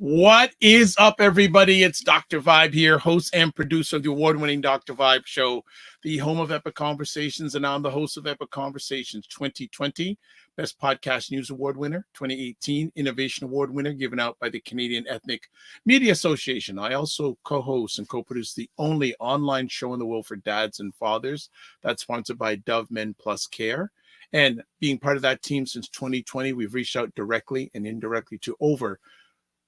What is up, everybody? It's Dr. Vibe here, host and producer of the award-winning Dr. Vibe Show, the home of Epic Conversations, and I'm the host of Epic Conversations 2020, Best Podcast News Award winner, 2018 Innovation Award winner, given out by the Canadian Ethnic Media Association. I also co-host and co-produce the only online show in the world for dads and fathers that's sponsored by Dove Men Plus Care. And being part of that team since 2020, we've reached out directly and indirectly to over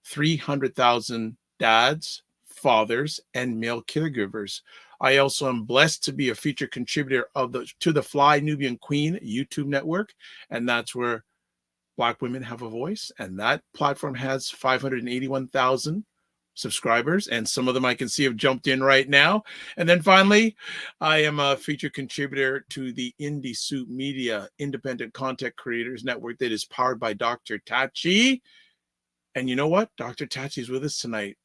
300,000 dads, fathers, and male caregivers. I also am blessed to be a featured contributor to the Fly Nubian Queen YouTube network, and that's where Black women have a voice. And that platform has 581,000 subscribers, and some of them I can see have jumped in right now. And then finally, I am a featured contributor to the Indie Soup Media Independent Content Creators Network that is powered by Dr. Tachi. And you know what? Dr. Tachi is with us tonight.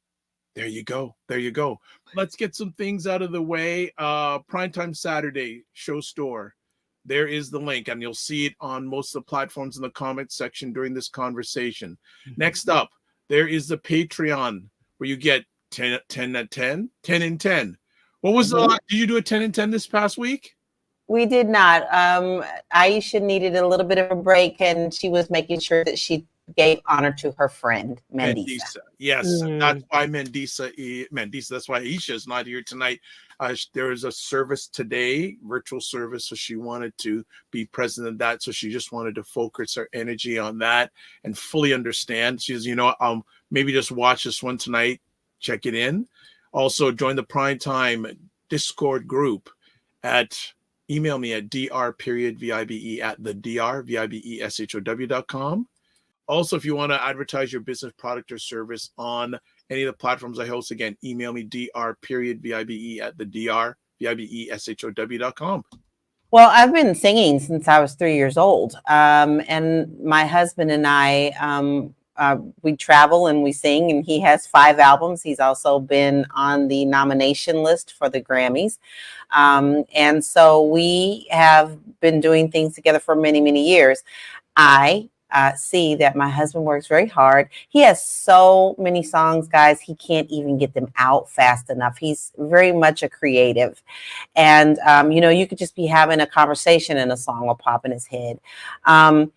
There you go. There you go. Let's get some things out of the way. Primetime Saturday show store. There is the link, and you'll see it on most of the platforms in the comments section during this conversation. Next up, there is the Patreon, where you get 10 and 10. What was the last? Did you do a 10 and 10 this past week? We did not. Aisha needed a little bit of a break, and she was making sure that she gave honor to her friend Mandisa. Yes, that's why Mandisa. That's why Aisha is not here tonight. There is a service today, virtual service, so she wanted to be present in that. So she just wanted to focus her energy on that and fully understand. She says, maybe just watch this one tonight, check it in. Also, join the Primetime Discord group email me at dr.vibe@thedrvibeshow.com. Also, if you want to advertise your business, product, or service on any of the platforms I host, again, email me dr.vibe@thedrvibeshow.com. Well, I've been singing since I was 3 years old. And my husband and I, we travel and we sing, and he has 5 albums. He's also been on the nomination list for the Grammys. And so we have been doing things together for many, many years. I see that my husband works very hard. He has so many songs, guys, he can't even get them out fast enough. He's very much a creative. And, you could just be having a conversation and a song will pop in his head. And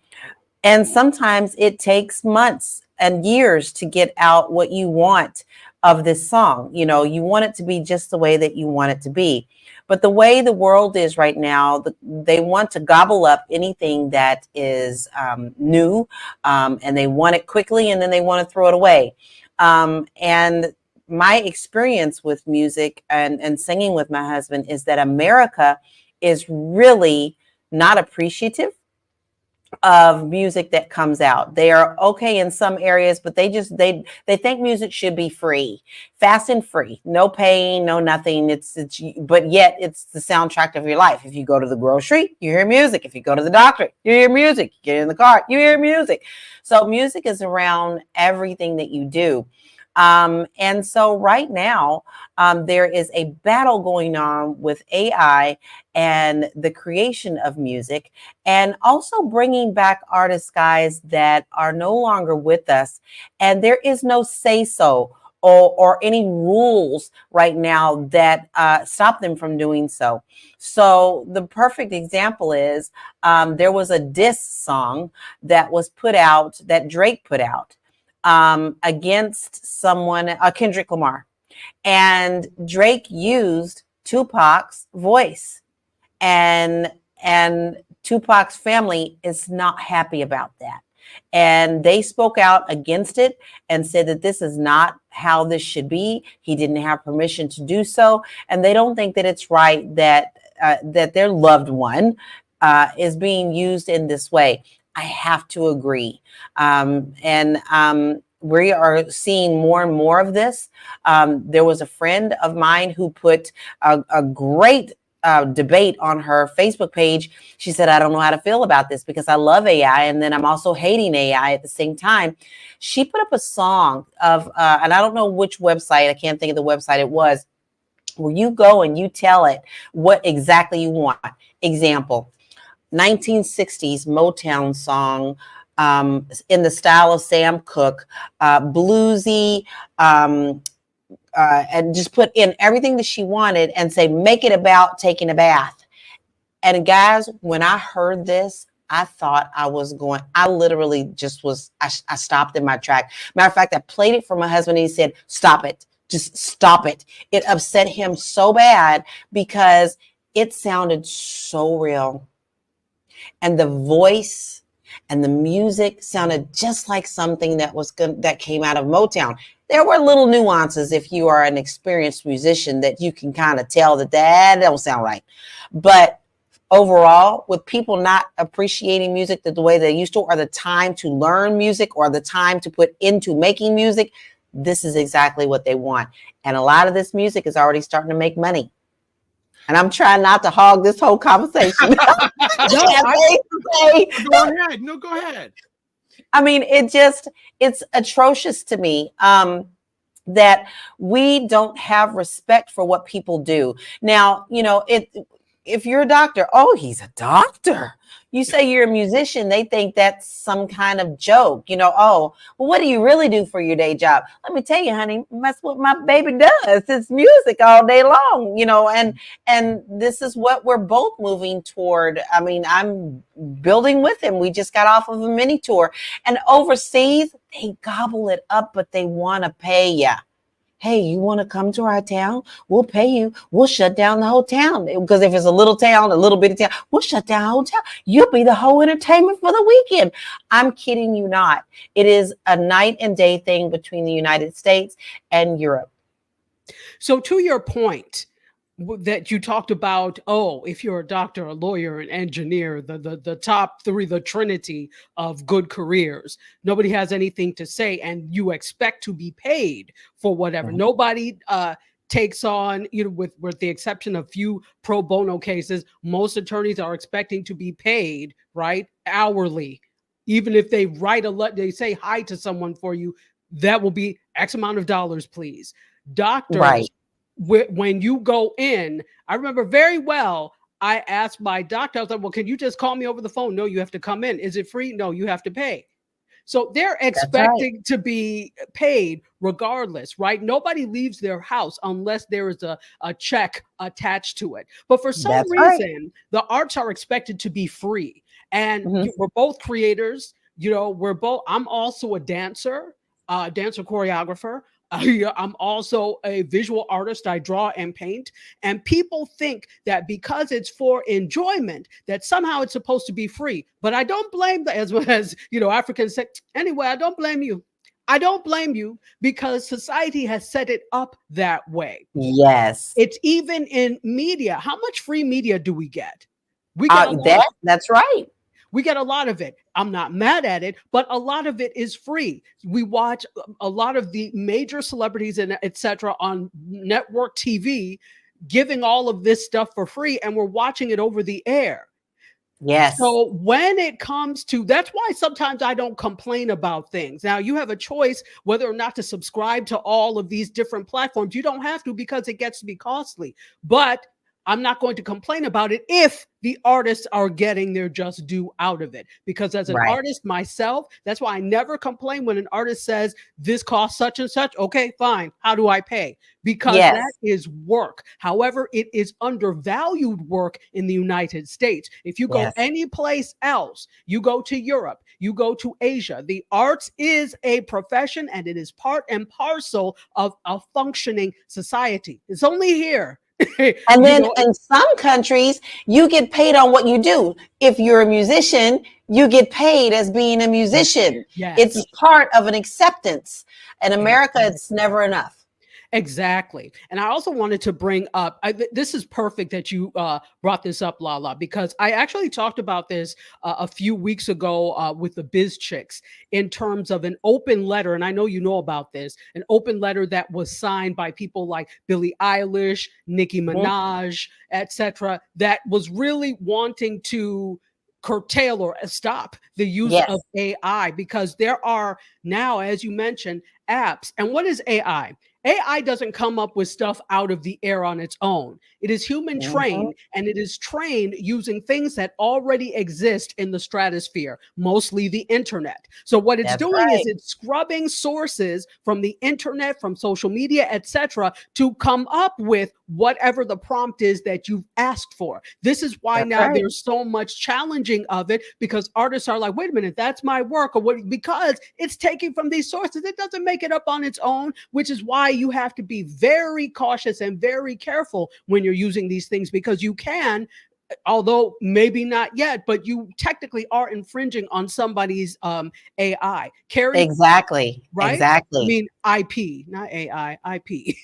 sometimes it takes months and years to get out what you want of this song. You want it to be just the way that you want it to be. But the way the world is right now, they want to gobble up anything that is new, and they want it quickly, and then they want to throw it away. And my experience with music and singing with my husband is that America is really not appreciative of music that comes out. They are okay in some areas, but they think music should be free, fast and free, no paying, no nothing. But yet it's the soundtrack of your life. If you go to the grocery, you hear music. If you go to the doctor, you hear music. You get in the car, you hear music. So music is around everything that you do. And so right now, there is a battle going on with AI and the creation of music, and also bringing back artists, guys, that are no longer with us. And there is no say-so or any rules right now that stop them from doing so. So the perfect example is there was a diss song that was put out, that Drake put out, against someone, Kendrick Lamar. And Drake used Tupac's voice. And Tupac's family is not happy about that. And they spoke out against it and said that this is not how this should be. He didn't have permission to do so. And they don't think that it's right that their loved one is being used in this way. I have to agree. We are seeing more and more of this. There was a friend of mine who put a great debate on her Facebook page. She said, I don't know how to feel about this because I love AI, and then I'm also hating AI at the same time. She put up a song of, and I don't know which website, I can't think of the website it was, where you go and you tell it what exactly you want. Example, 1960s Motown song, in the style of Sam Cooke, bluesy, and just put in everything that she wanted and say, make it about taking a bath. And guys, when I heard this, I thought I literally just I stopped in my track. Matter of fact, I played it for my husband and he said, stop it. Just stop it. It upset him so bad because it sounded so real. And the voice and the music sounded just like something that came out of Motown. There were little nuances if you are an experienced musician that you can kind of tell that don't sound right. But overall, with people not appreciating music the way they used to, or the time to learn music, or the time to put into making music, this is exactly what they want. And a lot of this music is already starting to make money. And I'm trying not to hog this whole conversation. Go ahead. No, go ahead. I mean, it's atrocious to me that we don't have respect for what people do. Now, if you're a doctor, oh, he's a doctor. You say you're a musician, they think that's some kind of joke. Oh, well, what do you really do for your day job? Let me tell you, honey, that's what my baby does. It's music all day long, and this is what we're both moving toward. I mean, I'm building with him. We just got off of a mini tour, and overseas, they gobble it up, but they want to pay you. Hey, you want to come to our town? We'll pay you. We'll shut down the whole town. Because if it's a little town, a little bitty town, we'll shut down the whole town. You'll be the whole entertainment for the weekend. I'm kidding you not. It is a night and day thing between the United States and Europe. So to your point that you talked about, if you're a doctor, a lawyer, an engineer, the top three, the trinity of good careers, nobody has anything to say, and you expect to be paid for whatever. Mm-hmm. Nobody takes on, with the exception of few pro bono cases, most attorneys are expecting to be paid, right, hourly. Even if they they say hi to someone for you, that will be X amount of dollars, please. Doctors, right. When you go in, I remember very well, I asked my doctor, I was like, well, can you just call me over the phone? No, you have to come in. Is it free? No, you have to pay. So they're expecting to be paid regardless, right? Nobody leaves their house unless there is a check attached to it. But for some reason, the arts are expected to be free. And we're both creators. I'm also a dancer choreographer. I'm also a visual artist. I draw and paint. And people think that because it's for enjoyment, that somehow it's supposed to be free. But I don't blame them, as Africans say. Anyway, I don't blame you. I don't blame you because society has set it up that way. Yes. It's even in media. How much free media do we get? We get that's right. We get a lot of it. I'm not mad at it, but a lot of it is free. We watch a lot of the major celebrities and etc. on network TV giving all of this stuff for free, and we're watching it over the air. Yes. So when it comes to, that's why sometimes I don't complain about things. Now you have a choice whether or not to subscribe to all of these different platforms. You don't have to because it gets to be costly, but I'm not going to complain about it if the artists are getting their just due out of it. Because as an artist myself, that's why I never complain when an artist says this costs such and such. Okay, fine. How do I pay? Because that is work. However, it is undervalued work in the United States. If you go any place else, you go to Europe, you go to Asia, the arts is a profession and it is part and parcel of a functioning society. It's only here. And then in some countries, you get paid on what you do. If you're a musician, you get paid as being a musician. Yes. It's part of an acceptance. In America, it's never enough. Exactly. And I also wanted to bring up, this is perfect that you brought this up, Lala, because I actually talked about this a few weeks ago with the Biz Chicks in terms of an open letter. And I know you know about this, an open letter that was signed by people like Billie Eilish, Nicki Minaj, etc., that was really wanting to curtail or stop the use of AI, because there are now, as you mentioned, apps. And what is AI? AI doesn't come up with stuff out of the air on its own. It is human Mhm. trained, and it is trained using things that already exist in the stratosphere, mostly the internet. So what it's That's doing right. is it's scrubbing sources from the internet, from social media, etc., to come up with whatever the prompt is that you've asked for. This is why That's now right. there's so much challenging of it, because artists are like, wait a minute, that's my work, or what? Because it's taking from these sources. It doesn't make it up on its own, which is why you have to be very cautious and very careful when you're using these things, because you can, although maybe not yet, but you technically are infringing on somebody's AI. Carrie, Exactly. right? I Exactly. mean, IP, not AI, IP.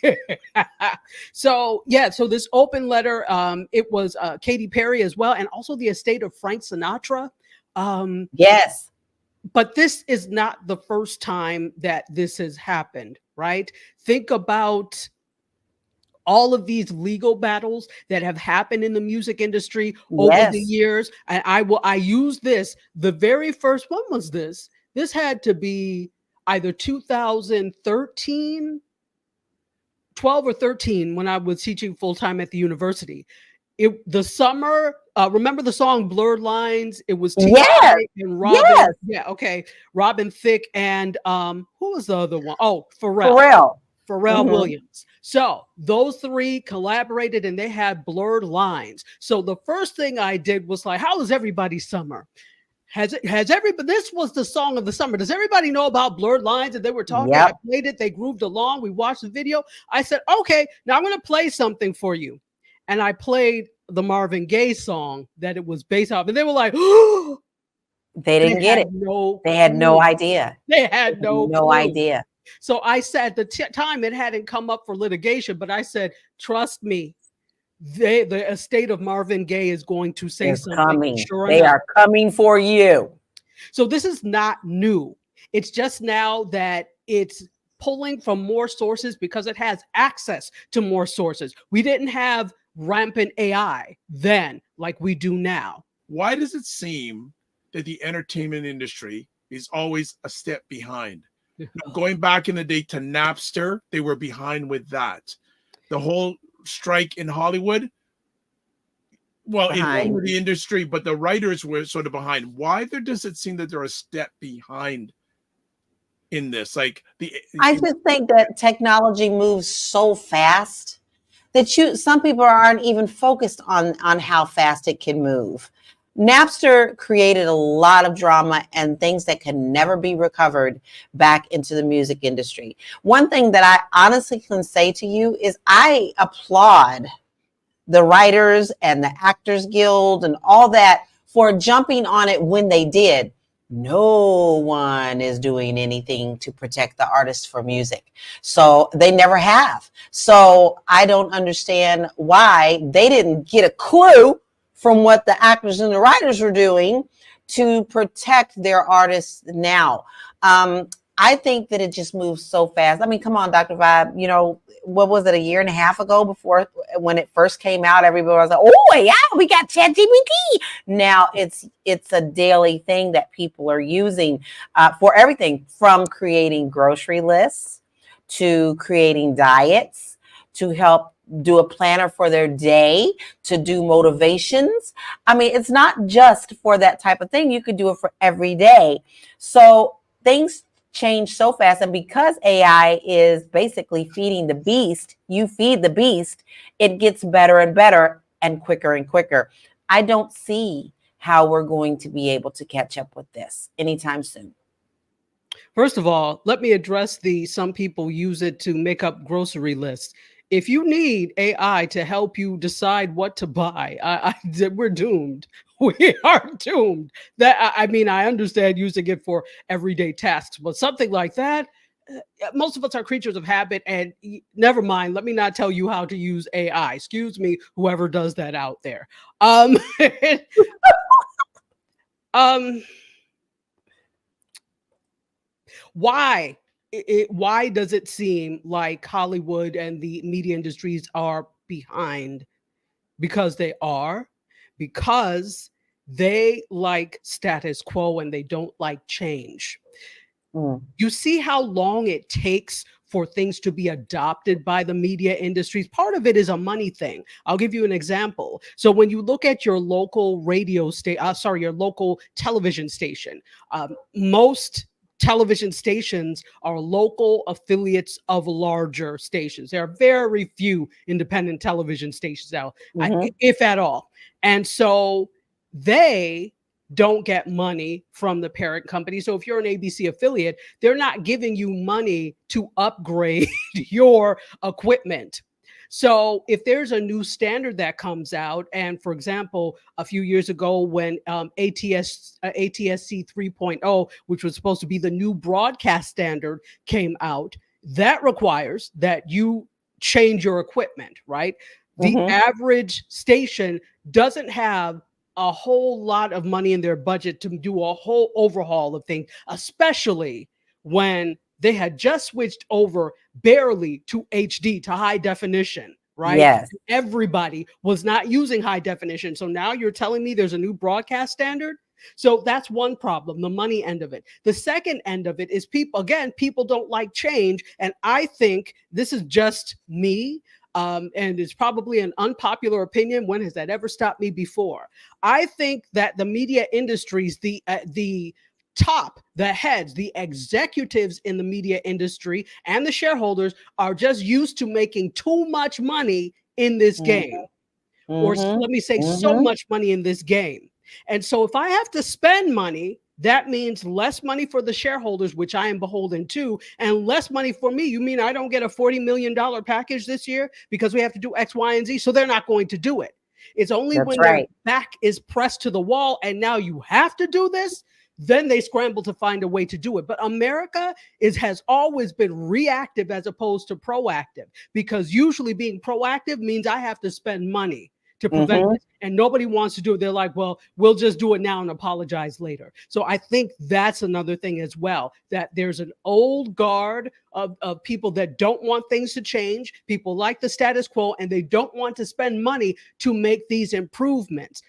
So yeah, so this open letter, it was Katy Perry as well, and also the estate of Frank Sinatra. Um, Yes. but this is not the first time that this has happened, right? Think about all of these legal battles that have happened in the music industry over the Yes. years. And I use this. The very first one was this. This had to be either 2013, 12 or 13, when I was teaching full time at the university. The summer, remember the song Blurred Lines? It was Ti Yes. and Yes. Robin. Yeah, okay. Robin Thicke and who was the other one? Oh, For Pharrell. real. Pharrell Hmm. Williams. So those three collaborated and they had Blurred Lines. So the first thing I did was like, how was everybody's summer? Has everybody, this was the song of the summer. Does everybody know about Blurred Lines? And they were talking. I Yep. played it. They grooved along. We watched the video. I said, okay, now I'm going to play something for you. And I played the Marvin Gaye song that it was based off. And they were like, oh, They they didn't get had it. no They had no clue. idea. They They had had no no clue. idea. So I said at the time it hadn't come up for litigation, but I said, trust me, the estate of Marvin Gaye is going to say Is something. And coming. sure They enough. are coming for you. So this is not new. It's just now that it's pulling from more sources because it has access to more sources. We didn't have rampant AI then like we do now. Why does it seem that the entertainment industry is always a step behind? Now, going back in the day to Napster, they were behind with that. The whole strike in Hollywood, well, it Behind. over the industry, but the writers were sort of behind. Why does it seem that they're a step behind in this? Like I just think that technology moves so fast that some people aren't even focused on how fast it can move. Napster created a lot of drama and things that can never be recovered back into the music industry. One thing that I honestly can say to you is I applaud the writers and the Actors Guild and all that for jumping on it when they did. No one is doing anything to protect the artists for music. So they never have. So I don't understand why they didn't get a clue from what the actors and the writers were doing to protect their artists now. I think that it just moves so fast. I mean, come on, Dr. Vibe, what was it, a year and a half ago before when it first came out, everybody was like, oh yeah, we got ChatGPT. Now it's a daily thing that people are using for everything from creating grocery lists to creating diets to help do a planner for their day, to do motivations. I mean, it's not just for that type of thing. You could do it for every day. So things change so fast. And because AI is basically feeding the beast, you feed the beast, it gets better and better and quicker. I don't see how we're going to be able to catch up with this anytime soon. First of all, let me address some people use it to make up grocery lists. If you need AI to help you decide what to buy, we're doomed. We are doomed. I mean, I understand using it for everyday tasks, but something like that, most of us are creatures of habit. And never mind, let me not tell you how to use AI. Excuse me, whoever does that out there. Why? Why does it seem like Hollywood and the media industries are behind? Because they are, because they like status quo and they don't like change. Mm. You see how long it takes for things to be adopted by the media industries. Part of it is a money thing. I'll give you an example. So when you look at your local your local television station, most television stations are local affiliates of larger stations. There are very few independent television stations out, if at all. And so they don't get money from the parent company. So if you're an ABC affiliate, they're not giving you money to upgrade your equipment. So if there's a new standard that comes out, and for example, a few years ago when ATSC 3.0, which was supposed to be the new broadcast standard, came out, that requires that you change your equipment, right? The average station doesn't have a whole lot of money in their budget to do a whole overhaul of things, especially when they had just switched over barely to HD, to high definition, right? Yes. Everybody was not using high definition. So now you're telling me there's a new broadcast standard? So that's one problem, the money end of it. The second end of it is people don't like change. And I think this is just me. And it's probably an unpopular opinion. When has that ever stopped me before? I think that the media industries, the top, the heads, the executives in the media industry and the shareholders are just used to making too much money in this game. Or let me say so much money in this game. And so if I have to spend money, that means less money for the shareholders, which I am beholden to, and less money for me. You mean I don't get a $40 million package this year because we have to do X, Y, and Z? So they're not going to do it. It's only when their back is pressed to the wall and now you have to do this, then they scramble to find a way to do it. But America has always been reactive as opposed to proactive, because usually being proactive means I have to spend money to prevent it. And nobody wants to do it. They're like, well, we'll just do it now and apologize later. So I think that's another thing as well, that there's an old guard of people that don't want things to change. People like the status quo, and they don't want to spend money to make these improvements.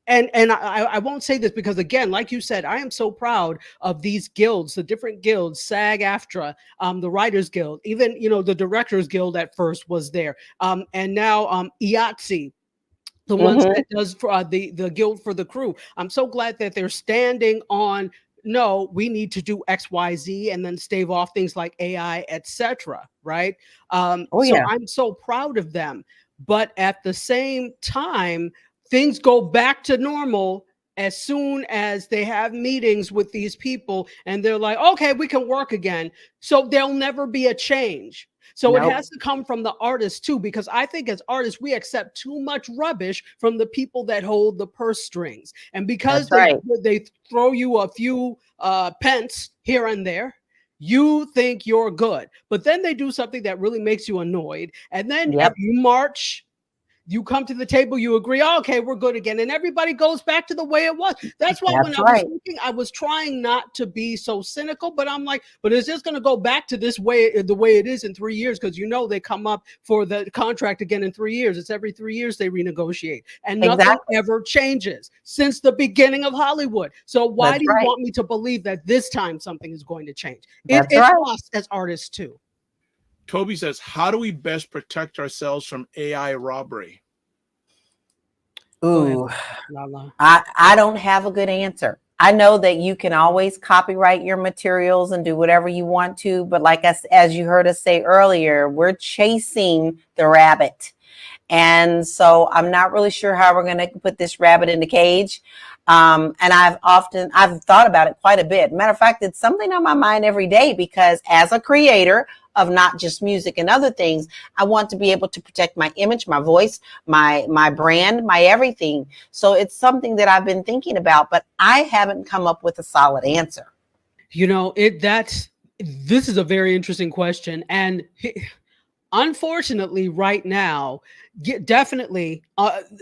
And I won't say this because, again, like you said, I am so proud of these guilds, the different guilds, SAG-AFTRA, the Writers Guild, even, the Directors Guild at first was there. And now IATSE, the ones that does for the Guild for the Crew. I'm so glad that they're standing on, no, we need to do X, Y, Z, and then stave off things like AI, etc. Right? So I'm so proud of them. But at the same time, things go back to normal as soon as they have meetings with these people and they're like, okay, we can work again. So there'll never be a change. So it has to come from the artists too, because I think as artists, we accept too much rubbish from the people that hold the purse strings. And because they throw you a few pence here and there, you think you're good. But then they do something that really makes you annoyed. And then you march, you come to the table, you agree, okay, we're good again. And everybody goes back to the way it was. That's why when I was thinking, I was trying not to be so cynical, but I'm like, but is this going to go back to the way it is in 3 years? Because they come up for the contract again in 3 years. It's every 3 years they renegotiate. And nothing ever changes since the beginning of Hollywood. So why do you want me to believe that this time something is going to change? It's us as artists too. Toby says, how do we best protect ourselves from AI robbery? Ooh, I don't have a good answer. I know that you can always copyright your materials and do whatever you want to, but like as you heard us say earlier, we're chasing the rabbit. And so I'm not really sure how we're going to put this rabbit in the cage. And I've thought about it quite a bit. Matter of fact, it's something on my mind every day, because as a creator of not just music and other things, I want to be able to protect my image, my voice, my brand, my everything. So it's something that I've been thinking about, but I haven't come up with a solid answer. This is a very interesting question. And unfortunately, right now, Yeah, definitely.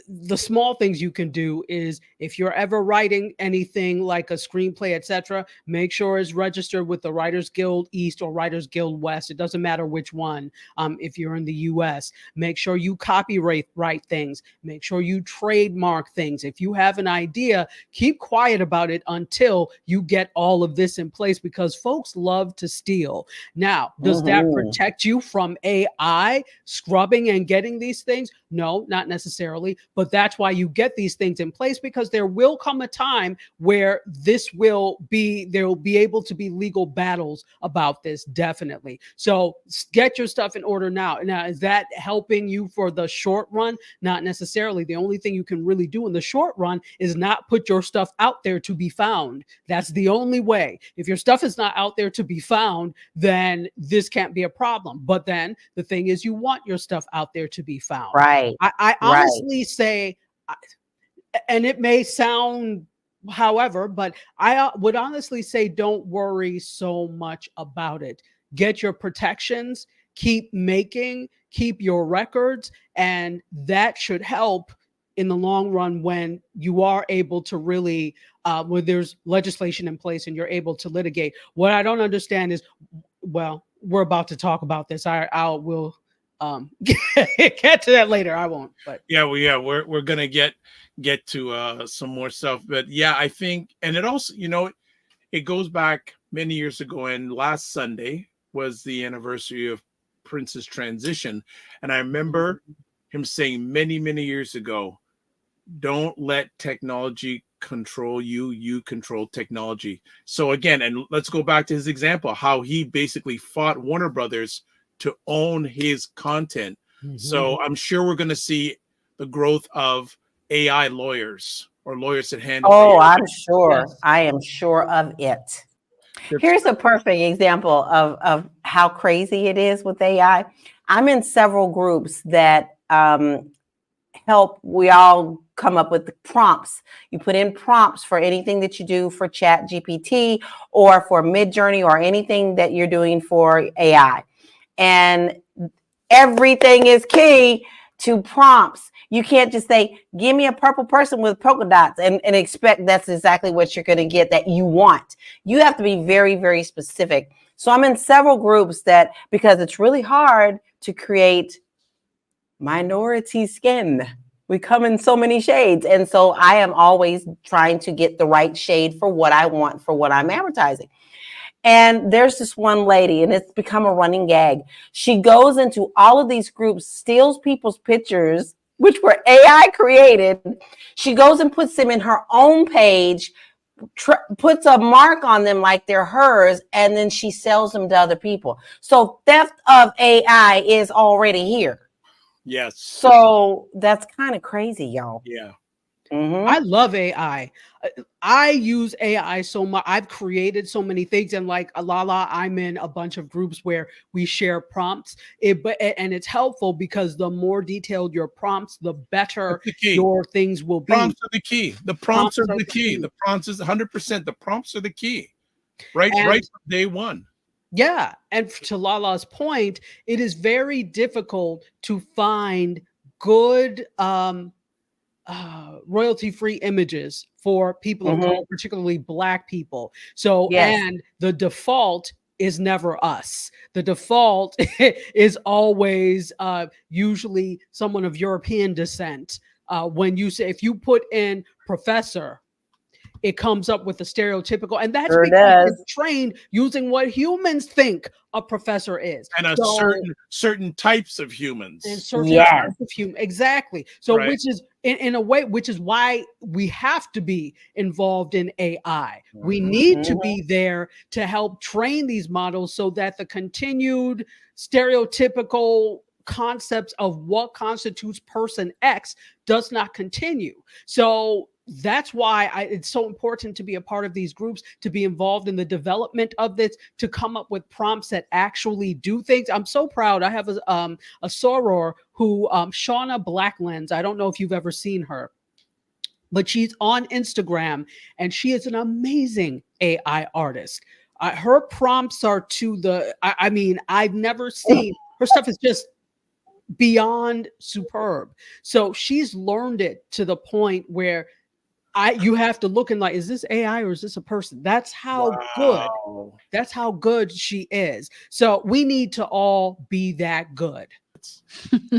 The small things you can do is if you're ever writing anything like a screenplay, etc., make sure it's registered with the Writers Guild East or Writers Guild West. It doesn't matter which one. If you're in the U.S., make sure you copyright write things. Make sure you trademark things. If you have an idea, keep quiet about it until you get all of this in place, because folks love to steal. Now, does that protect you from AI scrubbing and getting these things? No, not necessarily, but that's why you get these things in place, because there will come a time where there will be able to be legal battles about this, definitely. So get your stuff in order now. Now, is that helping you for the short run? Not necessarily. The only thing you can really do in the short run is not put your stuff out there to be found. That's the only way. If your stuff is not out there to be found, then this can't be a problem. But then the thing is, you want your stuff out there to be found. Right. I Right. honestly say, and it may sound however, but I would honestly say don't worry so much about it. Get your protections, keep making, keep your records, and that should help in the long run when you are able to really, when there's legislation in place and you're able to litigate. What I don't understand is, well, we're about to talk about this. I will get to that later. I won't, but we're gonna get to some more stuff, but yeah, I think, and it also, it goes back many years ago, and last Sunday was the anniversary of Prince's transition, and I remember him saying many years ago, don't let technology control you, you control technology. So again, and let's go back to his example, how he basically fought Warner Brothers to own his content. So I'm sure we're going to see the growth of AI lawyers or lawyers that handle AI. I'm sure. Yes. I am sure of it. Here's a perfect example of how crazy it is with AI. I'm in several groups that help. We all come up with the prompts. You put in prompts for anything that you do for Chat GPT or for Midjourney or anything that you're doing for AI. And everything is key to prompts. You can't just say, give me a purple person with polka dots and expect that's exactly what you're going to get that you want. You have to be very, very specific. So I'm in several groups that, because it's really hard to create minority skin. We come in so many shades. And so I am always trying to get the right shade for what I want, for what I'm advertising. And there's this one lady, and it's become a running gag. She goes into all of these groups, steals people's pictures, which were AI created. She goes and puts them in her own page, puts a mark on them like they're hers, and then she sells them to other people. So theft of AI is already here. Yes. So that's kind of crazy, y'all. Yeah. I love AI. I use AI so much. I've created so many things, and like Lala, I'm in a bunch of groups where we share prompts. And it's helpful because the more detailed your prompts, the better your things will be. Prompts are the key. The prompts are the key. The prompts is 100%. The prompts are the key. Right from day one. Yeah, and to Lala's point, it is very difficult to find good royalty-free images for people of color, particularly Black people. So, and the default is never us. The default is always usually someone of European descent. When you say, if you put in professor, it comes up with the stereotypical, and that's because it's trained using what humans think a professor is, and certain types of humans, and certain types of humans, exactly. So, which is in a way, which is why we have to be involved in AI. We need to be there to help train these models so that the continued stereotypical concepts of what constitutes person X does not continue. So that's why it's so important to be a part of these groups, to be involved in the development of this, to come up with prompts that actually do things. I'm so proud. I have a soror who, Shauna Blacklens. I don't know if you've ever seen her, but she's on Instagram and she is an amazing AI artist. Her prompts are to the, I mean, I've never seen, her stuff is just beyond superb. So she's learned it to the point where you have to look and like, is this AI or is this a person? That's how good. Wow. That's how good she is. So we need to all be that good.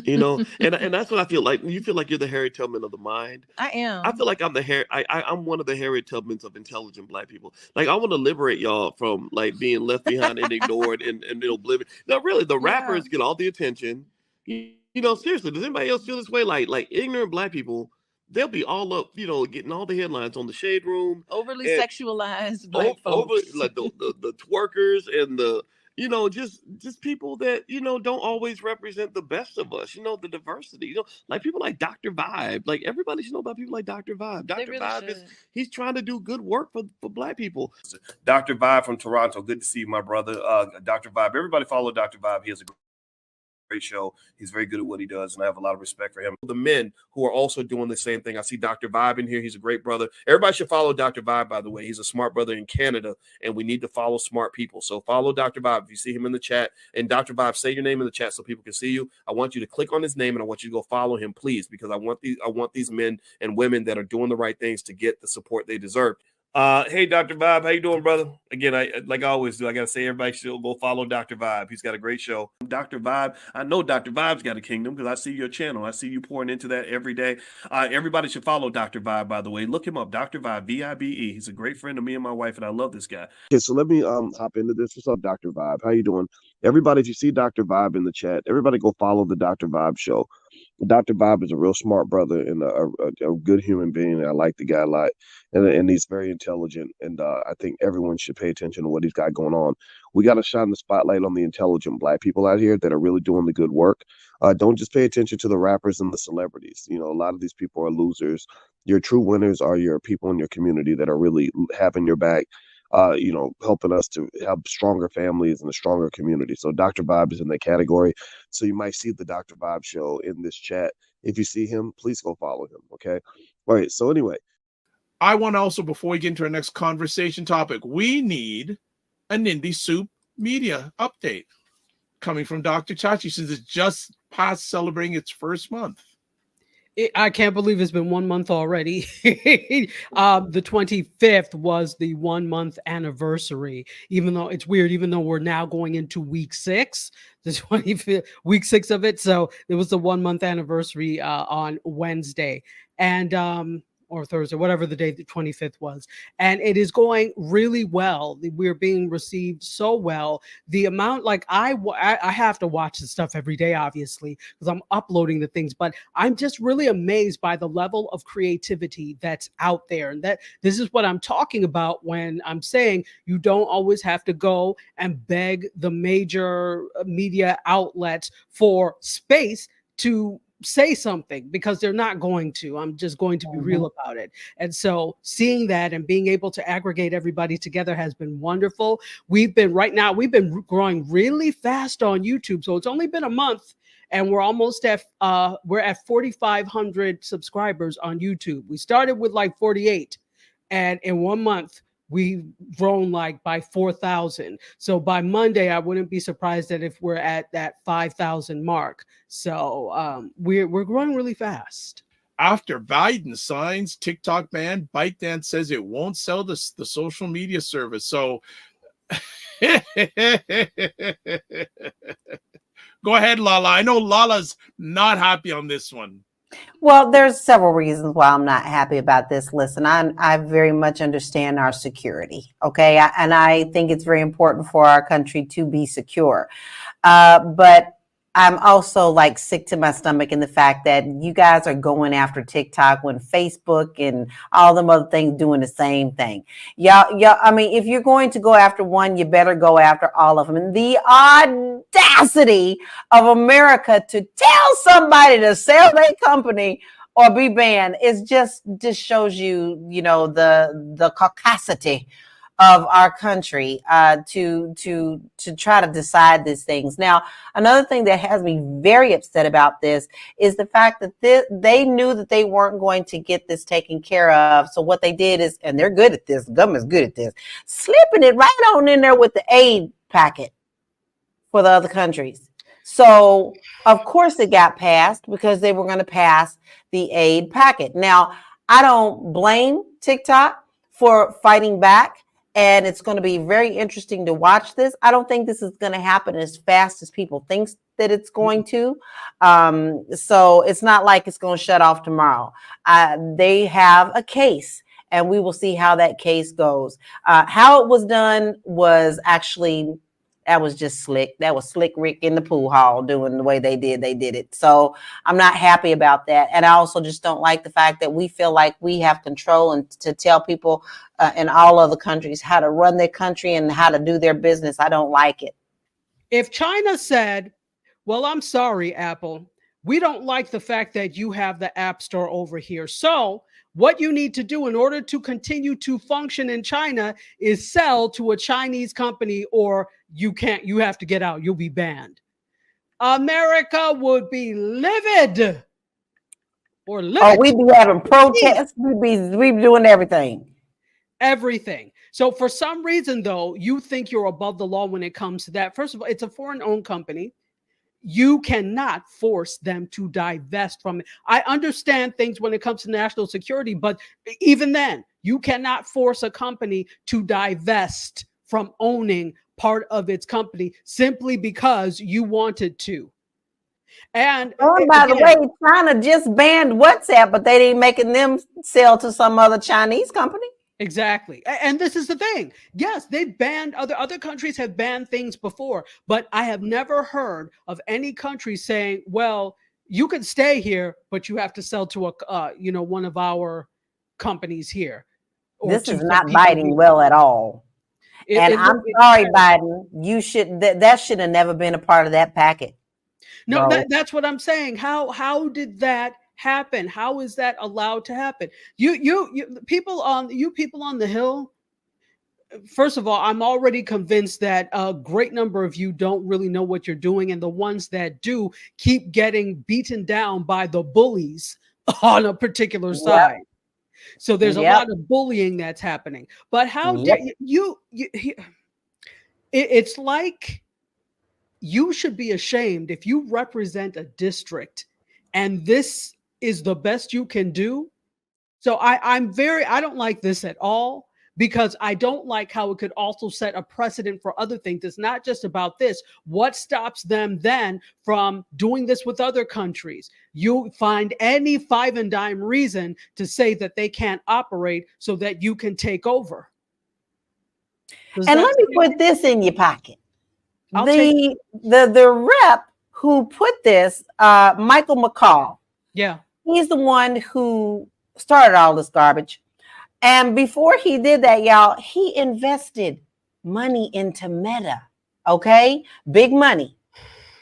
You know, and that's what I feel like. You feel like you're the Harry Tubman of the mind. I am. I feel like I'm the I'm one of the Harry Tubmans of intelligent Black people. Like, I want to liberate y'all from like being left behind and ignored and oblivion. Now, really, the rappers get all the attention. You know, seriously, does anybody else feel this way? Like ignorant Black people, they'll be all up, you know, getting all the headlines on the Shade Room, overly sexualized Black folks, over like the twerkers and the, you know, just people that, you know, don't always represent the best of us, you know, the diversity, you know, like people like Dr. Vibe. Like, everybody should know about people like Dr. Vibe. Dr. really Vibe should. he's trying to do good work for Black people. Dr. Vibe from Toronto, good to see you, my brother. Dr. Vibe, everybody follow Dr. Vibe. He has a great show. He's very good at what he does, and I have a lot of respect for him. The men who are also doing the same thing. I see Dr. Vibe in here. He's a great brother. Everybody should follow Dr. Vibe, by the way. He's a smart brother in Canada, and we need to follow smart people. So follow Dr. Vibe. If you see him in the chat, and Dr. Vibe, say your name in the chat so people can see you. I want you to click on his name, and I want you to go follow him, please, because I want these men and women that are doing the right things to get the support they deserve. Hey, Dr. Vibe, how you doing, brother? Again, I always do, I gotta say, everybody should go follow Dr. Vibe. He's got a great show. Dr. Vibe, I know Dr. Vibe's got a kingdom because I see your channel. I see you pouring into that every day. Everybody should follow Dr. Vibe, by the way. Look him up, Dr. Vibe, V-I-B-E. He's a great friend of me and my wife, and I love this guy. Okay, so let me hop into this. What's up, Dr. Vibe? How you doing? Everybody, if you see Dr. Vibe in the chat, everybody go follow the Dr. Vibe show. Dr. Vibe is a real smart brother and a good human being. I like the guy a lot, and he's very intelligent. And I think everyone should pay attention to what he's got going on. We got to shine the spotlight on the intelligent Black people out here that are really doing the good work. Don't just pay attention to the rappers and the celebrities. You know, a lot of these people are losers. Your true winners are your people in your community that are really having your back. You know, helping us to have stronger families and a stronger community. So Dr. Vibe is in that category. So you might see the Dr. Vibe show in this chat. If you see him, please go follow him. Okay. All right. So anyway, I want to also, before we get into our next conversation topic, we need an Indie Soup media update coming from Dr. Tachi, since it's just past celebrating its first month. I can't believe it's been 1 month already. The 25th was the 1 month anniversary, even though it's weird, even though we're now going into week 6, the 25th, week 6 of it. So it was the 1 month anniversary on Wednesday. And or Thursday, whatever the day the 25th was. And it is going really well. We're being received so well. The amount, like I have to watch the stuff every day, obviously, because I'm uploading the things, but I'm just really amazed by the level of creativity that's out there. And that this is what I'm talking about when I'm saying you don't always have to go and beg the major media outlets for space to say something, because they're not going to. I'm just going to be real about it. And so seeing that and being able to aggregate everybody together has been wonderful. We've been growing really fast on YouTube. So it's only been a month and we're almost at we're at 4,500 subscribers on YouTube. We started with like 48, and in 1 month we've grown like by 4,000. So by Monday, I wouldn't be surprised that if we're at that 5,000 mark. So we're growing really fast. After Biden signs TikTok ban, ByteDance says it won't sell the social media service. So go ahead, Lala. I know Lala's not happy on this one. Well, there's several reasons why I'm not happy about this. Listen, I very much understand our security, okay? And I think it's very important for our country to be secure. But I'm also like sick to my stomach in the fact that you guys are going after TikTok when Facebook and all them other things doing the same thing. Y'all, I mean, if you're going to go after one, you better go after all of them. And the audacity of America to tell somebody to sell their company or be banned is just shows you, you know, the caucasity of our country to try to decide these things. Now, another thing that has me very upset about this is the fact that they knew that they weren't going to get this taken care of. So what they did is, and they're good at this, the government's good at this, slipping it right on in there with the aid packet for the other countries. So, of course, it got passed because they were going to pass the aid packet. Now, I don't blame TikTok for fighting back, and it's going to be very interesting to watch this. I don't think this is going to happen as fast as people think that it's going to. So it's not like it's going to shut off tomorrow. They have a case, and we will see how that case goes. How it was done was actually, that was just slick. That was Slick Rick in the pool hall doing the way they did it. So I'm not happy about that. And I also just don't like the fact that we feel like we have control and to tell people in all other countries how to run their country and how to do their business. I don't like it. If China said, well, I'm sorry, Apple, we don't like the fact that you have the App Store over here. So what you need to do in order to continue to function in China is sell to a Chinese company, or you have to get out. You'll be banned. America would be livid. Or livid. Oh, we'd be having protests. We'd be doing everything. Everything. So for some reason, though, you think you're above the law when it comes to that. First of all, it's a foreign-owned company. You cannot force them to divest from it. I understand things when it comes to national security, but even then, you cannot force a company to divest from owning part of its company simply because you wanted to. And by the way, China just banned WhatsApp, but they ain't making them sell to some other Chinese company. Exactly. And this is the thing. Yes, they've banned other countries have banned things before, but I have never heard of any country saying, well, you can stay here, but you have to sell to a one of our companies here. This is not biting well at all. I'm sorry, Biden. You should that should have never been a part of that packet. No, that's what I'm saying. How did that happen? How is that allowed to happen? You people on the Hill. First of all, I'm already convinced that a great number of you don't really know what you're doing, and the ones that do keep getting beaten down by the bullies on a particular side. Yep. So there's a lot of bullying that's happening. But how dare you it's like you should be ashamed if you represent a district and this is the best you can do. So I don't like this at all, because I don't like how it could also set a precedent for other things. It's not just about this. What stops them then from doing this with other countries? You find any five and dime reason to say that they can't operate so that you can take over. And let me put this in your pocket. The rep who put this, Michael McCall. Yeah. He's the one who started all this garbage. And before he did that, y'all, he invested money into Meta. Okay? Big money.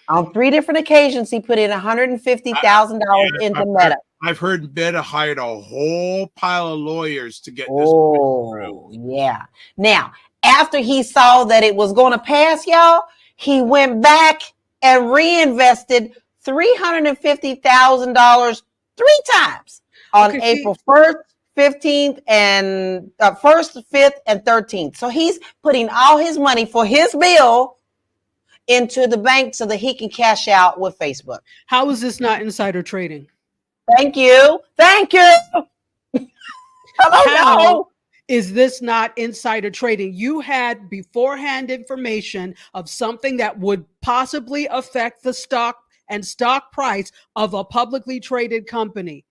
On 3 different occasions, he put in $150,000 into Meta. I've heard Meta hired a whole pile of lawyers to get this. Oh, yeah. Now, after he saw that it was going to pass, y'all, he went back and reinvested $350,000 3 times on April 1st, 15th, and 1st, 5th, and 13th. So he's putting all his money for his bill into the bank so that he can cash out with Facebook. How is this not insider trading? Thank you. How is this not insider trading? You had beforehand information of something that would possibly affect the stock and stock price of a publicly traded company.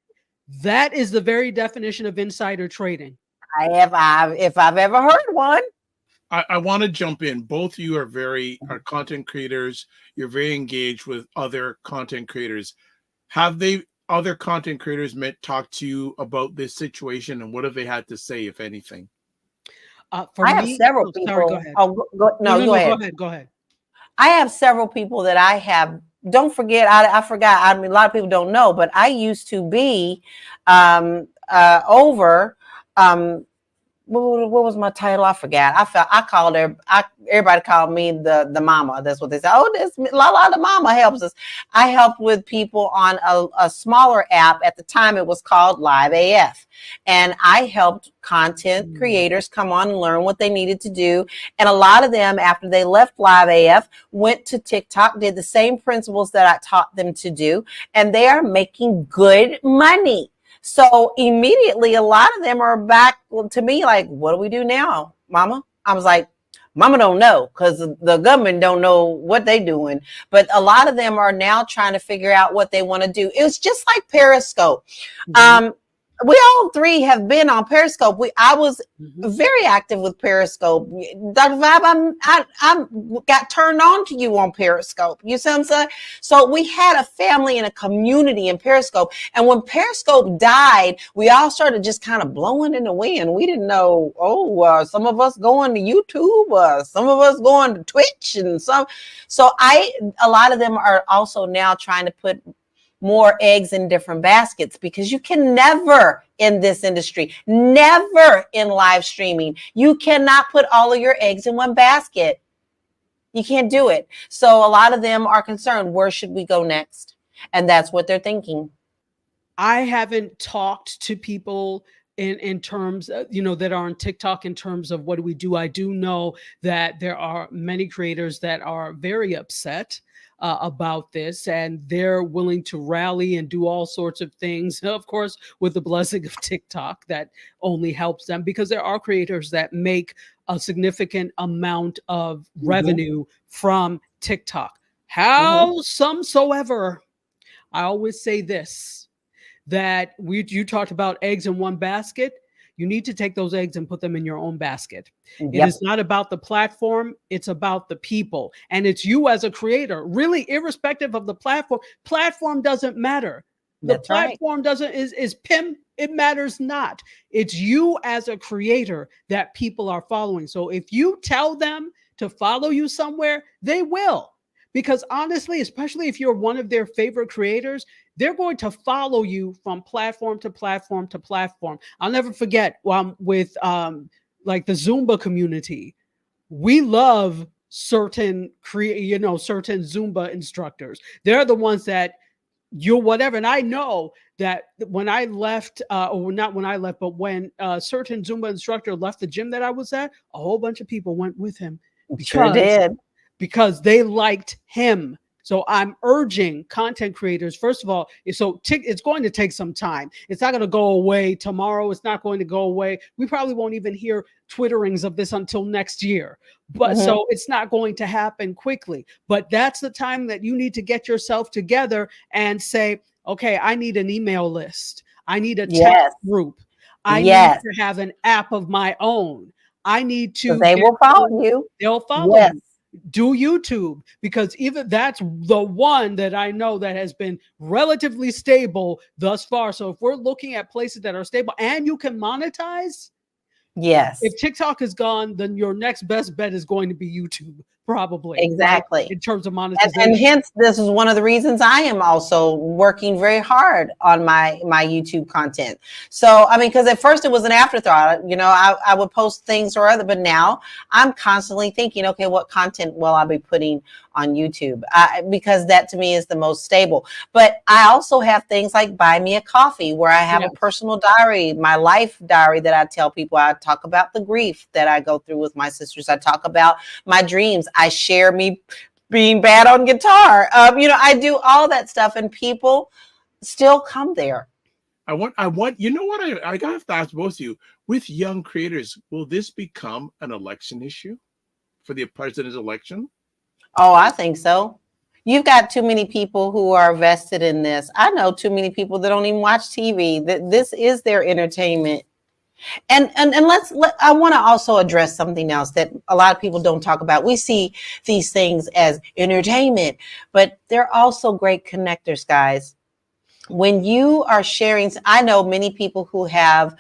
That is the very definition of insider trading. If I've ever heard one. I want to jump in. Both of you are content creators. You're very engaged with other content creators. Have other content creators talk to you about this situation, and what have they had to say, if anything? I have several people. Sorry, go ahead. Go ahead. I have several people that I have. Don't forget, I forgot. I mean, a lot of people don't know, but I used to be over what was my title? I forgot. Everybody called me the mama. That's what they said. Oh, this Lala the mama helps us. I helped with people on a smaller app. At the time, it was called Live AF. And I helped content creators come on and learn what they needed to do. And a lot of them, after they left Live AF, went to TikTok, did the same principles that I taught them to do. And they are making good money. So immediately, a lot of them are back to me like, what do we do now, mama? I was like, mama don't know, because the government don't know what they're doing. But a lot of them are now trying to figure out what they want to do. It's just like Periscope. We all three have been on Periscope. I was very active with Periscope. Dr. Vibe, I got turned on to you on Periscope. You see what I'm saying? So we had a family and a community in Periscope. And when Periscope died, we all started just kind of blowing in the wind. We didn't know, some of us going to YouTube, some of us going to Twitch, and some. So a lot of them are also now trying to put more eggs in different baskets, because you can never in this industry, never in live streaming, you cannot put all of your eggs in one basket. You can't do it. So a lot of them are concerned, where should we go next? And that's what they're thinking. I haven't talked to people in terms, that are on TikTok in terms of what do we do. I do know that there are many creators that are very upset about this, and they're willing to rally and do all sorts of things, of course, with the blessing of TikTok that only helps them, because there are creators that make a significant amount of revenue from TikTok. Howsoever, I always say this, that you talked about eggs in one basket. You need to take those eggs and put them in your own basket. It is not about the platform. It's about the people. And it's you as a creator, really, irrespective of the platform. Platform doesn't matter. The platform is PIM. It matters not. It's you as a creator that people are following. So if you tell them to follow you somewhere, they will. Because honestly, especially if you're one of their favorite creators, they're going to follow you from platform to platform to platform. I'll never forget with like the Zumba community, we love certain certain Zumba instructors. They're the ones that you're whatever. And I know that when I left, or not when I left, but when a certain Zumba instructor left the gym that I was at, a whole bunch of people went with him. Sure did. Because they liked him. So I'm urging content creators, first of all, it's going to take some time. It's not going to go away tomorrow. It's not going to go away. We probably won't even hear twitterings of this until next year. But so it's not going to happen quickly. But that's the time that you need to get yourself together and say, okay, I need an email list. I need a text group. I need to have an app of my own. I need to. So they will follow you. They'll follow you. Do YouTube, because even that's the one that I know that has been relatively stable thus far. So if we're looking at places that are stable and you can monetize, if TikTok is gone, then your next best bet is going to be YouTube, probably. Exactly. Right? In terms of monetization. And hence, this is one of the reasons I am also working very hard on my YouTube content. So, I mean, because at first it was an afterthought, I would post things or other, but now I'm constantly thinking, okay, what content will I be putting on YouTube? Because that to me is the most stable. But I also have things like Buy Me a Coffee, where I have a personal diary, my life diary that I tell people. I talk about the grief that I go through with my sisters. I talk about my dreams. I share me being bad on guitar. I do all that stuff, and people still come there. I want, I have to ask both of you, with young creators, will this become an election issue for the president's election? Oh, I think so. You've got too many people who are vested in this. I know too many people that don't even watch TV. This is their entertainment. And I want to also address something else that a lot of people don't talk about. We see these things as entertainment, but they're also great connectors, guys. when you are sharing, I know many people who have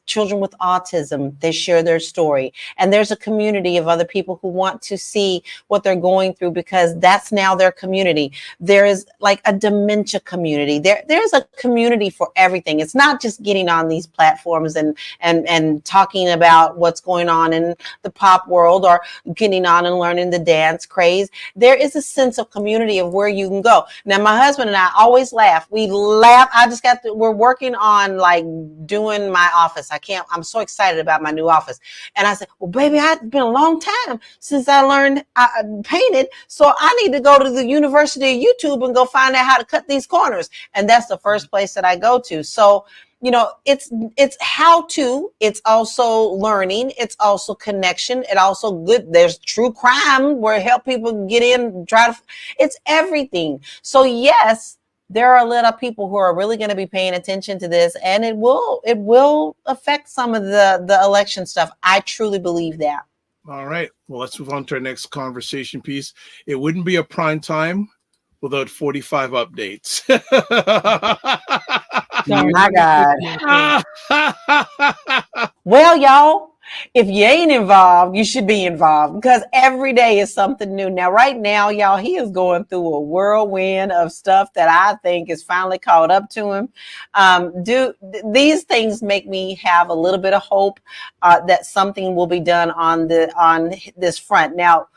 children with autism, they share their story. And there's a community of other people who want to see what they're going through because that's now their community. There is like a dementia community. There's a community for everything. It's not just getting on these platforms and talking about what's going on in the pop world or getting on and learning the dance craze. There is a sense of community of where you can go. Now, my husband and I always laugh. We laugh. We're working on like doing my office. I'm so excited about my new office. And I said, well, baby, it's been a long time since I learned I painted. So I need to go to the University of YouTube and go find out how to cut these corners. And that's the first place that I go to. So, you know, it's how to, it's also learning. It's also connection. It also good. There's true crime where help people get in, it's everything. So yes, there are a lot of people who are really going to be paying attention to this, and it will affect some of the election stuff. I truly believe that. All right. Well, let's move on to our next conversation piece. It wouldn't be a prime time without 45 updates. Sorry, My God. Well, y'all, if you ain't involved, you should be involved because every day is something new. Now, right now, y'all, he is going through a whirlwind of stuff that I think is finally caught up to him. These things make me have a little bit of hope that something will be done on this front. Now,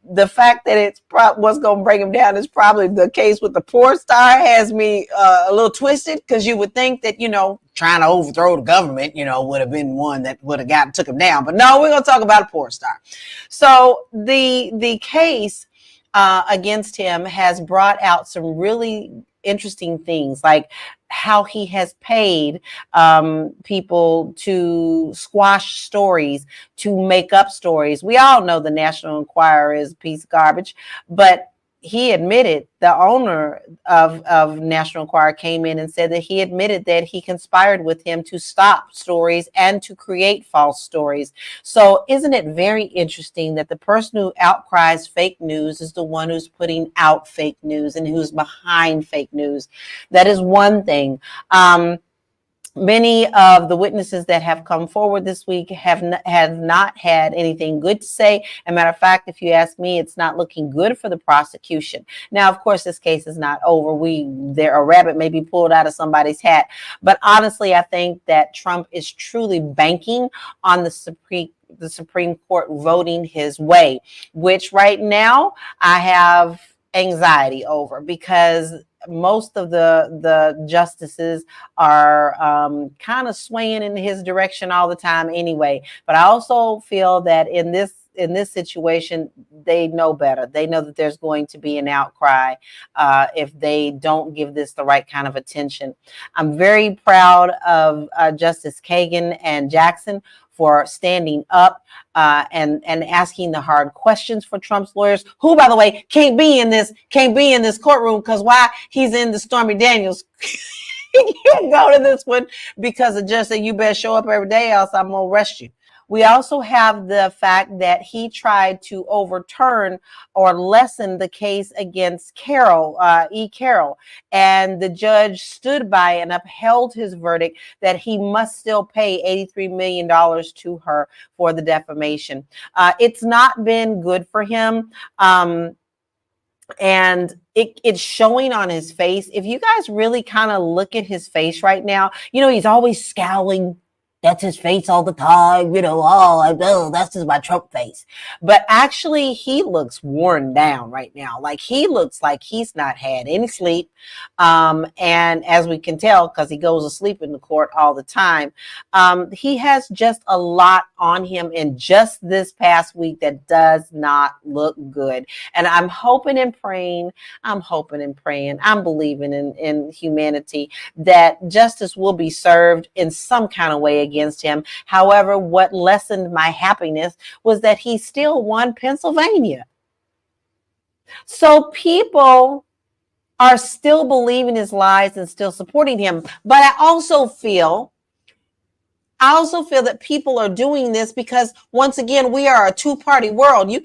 the fact that it's what's going to bring him down is probably the case with the porn star has me a little twisted because you would think that, you know, trying to overthrow the government, you know, would have been one that would have took him down. But no, we're going to talk about a porn star. So the case against him has brought out some really interesting things, like how he has paid people to squash stories, to make up stories. We all know the National Enquirer is a piece of garbage, but he admitted, the owner of National Enquirer came in and said that he admitted that he conspired with him to stop stories and to create false stories. So isn't it very interesting that the person who outcries fake news is the one who's putting out fake news and who's behind fake news? That is one thing. Many of the witnesses that have come forward this week have not had anything good to say. As a matter of fact, if you ask me, it's not looking good for the prosecution. Now, of course, this case is not over. A rabbit may be pulled out of somebody's hat. But honestly, I think that Trump is truly banking on the Supreme Court voting his way, which right now I have anxiety over because most of the justices are kind of swaying in his direction all the time anyway. But I also feel that in this situation, they know better. They know that there's going to be an outcry if they don't give this the right kind of attention. I'm very proud of Justice Kagan and Jackson for standing up and asking the hard questions for Trump's lawyers, who, by the way, can't be in this courtroom because why? He's in the Stormy Daniels. He can't go to this one because the judge said you better show up every day, else I'm gonna arrest you. We also have the fact that he tried to overturn or lessen the case against Carol, Carol, and the judge stood by and upheld his verdict that he must still pay $83 million to her for the defamation. It's not been good for him. And it's showing on his face. If you guys really kind of look at his face right now, you know, he's always scowling. That's his face all the time, you know, that's just my Trump face. But actually, he looks worn down right now. Like, he looks like he's not had any sleep. And as we can tell, because he goes to sleep in the court all the time, he has just a lot on him in just this past week that does not look good. And I'm hoping and praying, I'm believing in humanity that justice will be served in some kind of way against him. However, what lessened my happiness was that he still won Pennsylvania. So people are still believing his lies and still supporting him. But I also feel I also feel that people are doing this because, once again, we are a two-party world. You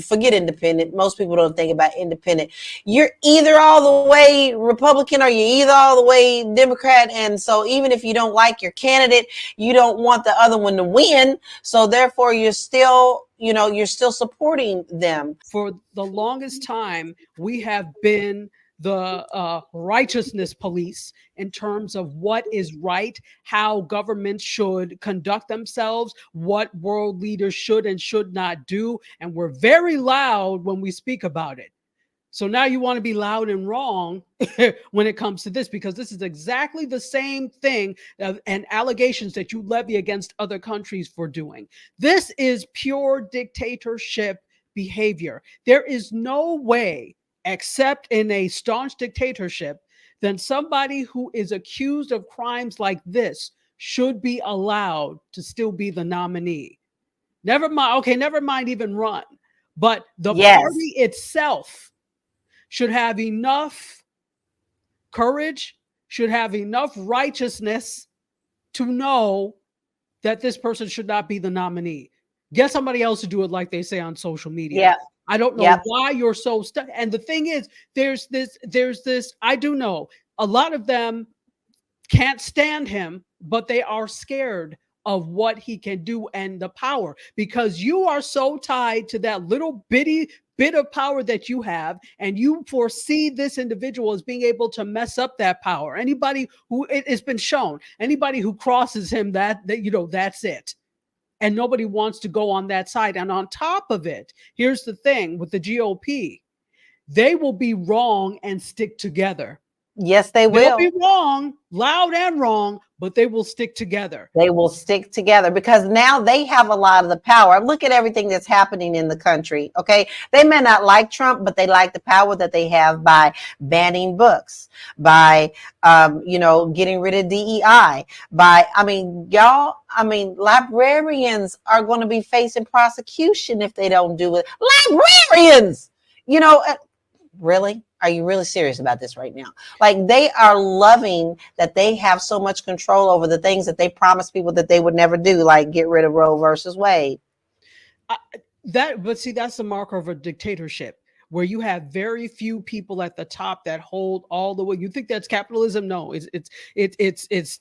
forget independent. Most people don't think about independent. You're either all the way Republican or you're either all the way Democrat. And so even if you don't like your candidate, you don't want the other one to win. So therefore, you're still supporting them. For the longest time, we have been the righteousness police in terms of what is right, how governments should conduct themselves, what world leaders should and should not do. And we're very loud when we speak about it. So now you want to be loud and wrong when it comes to this, because this is exactly the same thing and allegations that you levy against other countries for doing. This is pure dictatorship behavior. There is no way, except in a staunch dictatorship, then somebody who is accused of crimes like this should be allowed to still be the nominee. Never mind. Okay, never mind even run. But the party itself should have enough courage, should have enough righteousness to know that this person should not be the nominee. Get somebody else to do it, like they say on social media. Yeah. I don't know why you're so stuck. And the thing is, there's this, I do know a lot of them can't stand him, but they are scared of what he can do and the power, because you are so tied to that little bitty bit of power that you have, and you foresee this individual as being able to mess up that power. Anybody who, it's been shown, anybody who crosses him, that that's it. And nobody wants to go on that side. And on top of it, here's the thing with the GOP, they will be wrong and stick together. Yes, they will. They'll be wrong, loud and wrong, but they will stick together. They will stick together because now they have a lot of the power. Look at everything that's happening in the country. Okay. They may not like Trump, but they like the power that they have by banning books, by, getting rid of DEI, librarians are going to be facing prosecution if they don't do it. Librarians, really? Are you really serious about this right now? Like, they are loving that they have so much control over the things that they promised people that they would never do, like get rid of Roe versus Wade. But see, that's the marker of a dictatorship, where you have very few people at the top that hold all the way. You think that's capitalism? No, it's